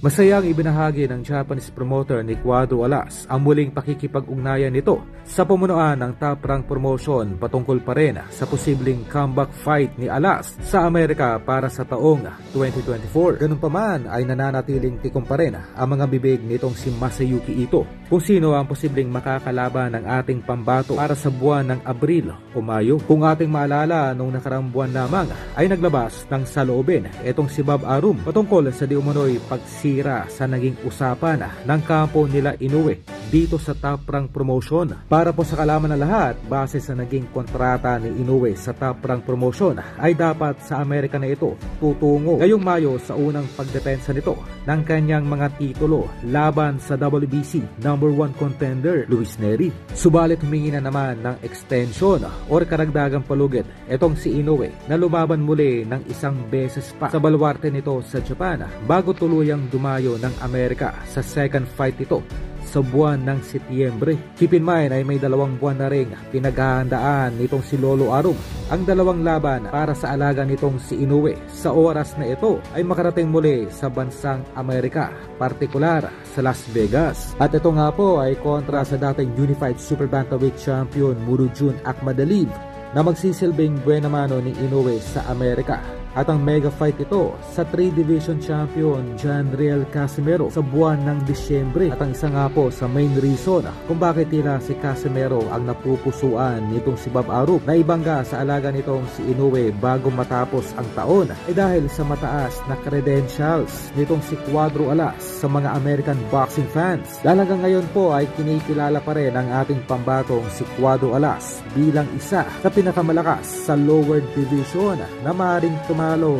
Masayang ibinahagi ng Japanese promoter ni Cuadro Alas ang muling pakikipag-ugnayan nito sa pamunuan ng Top Rank Promotion patungkol pa rin sa posibleng comeback fight ni Alas sa Amerika para sa taong 2024. Ganun pa man ay nananatiling tikom pa rin ang mga bibig nitong si Masayuki Ito kung sino ang posibleng makakalaban ng ating pambato para sa buwan ng Abril o Mayo. Kung ating maalala, nung nakarang buwan lamang ay naglabas ng saloobin itong si Bob Arum patungkol sa di umano'y pagsira sa naging usapan ng kampo nila Inoue dito sa Top Rank Promotion. Para po sa kalaman ng lahat, base sa naging kontrata ni Inoue sa Top Rank Promotion ay dapat sa Amerika na ito tutungo ngayong Mayo sa unang pagdepensa nito ng kanyang mga titulo laban sa WBC number 1 contender Luis Neri. Subalit humingi na naman ng extension or karagdagang palugit itong si Inoue na lumaban muli ng isang beses pa sa baluarte nito sa Japan bago tuluyang dumayo ng Amerika sa second fight ito sa buwan ng Setyembre. Keep in mind ay may 2 buwan na ring pinaghahandaan nitong si Lolo Arum ang 2 laban para sa alaga nitong si Inoue. Sa oras na ito ay makarating muli sa bansang Amerika, partikular sa Las Vegas. At ito nga po ay kontra sa dating Unified Super Bantamweight Champion Murodjun Akhmadaliev na magsisilbing buena mano ni Inoue sa Amerika. At ang mega fight ito sa 3 Division Champion Janriel Casimero sa buwan ng Disyembre. At ang isa nga po sa main reason kung bakit tila si Casimero ang napupusuan nitong si Bob Arum na ibangga sa alaga nitong si Inoue bago matapos ang taon ay dahil sa mataas na credentials nitong si Cuadro Alas sa mga American boxing fans. Dahil hanggang ngayon po ay kinikilala pa rin ang ating pambatong si Cuadro Alas bilang isa sa pinakamalakas sa lower division na maaaring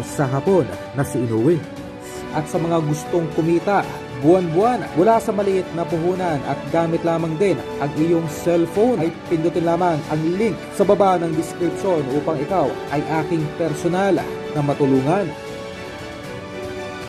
sa hapon na si Inoue. At sa mga gustong kumita buwan-buwan mula sa maliit na puhunan at gamit lamang din ang iyong cellphone ay pindutin lamang ang link sa baba ng description upang ikaw ay aking personal na matulungan.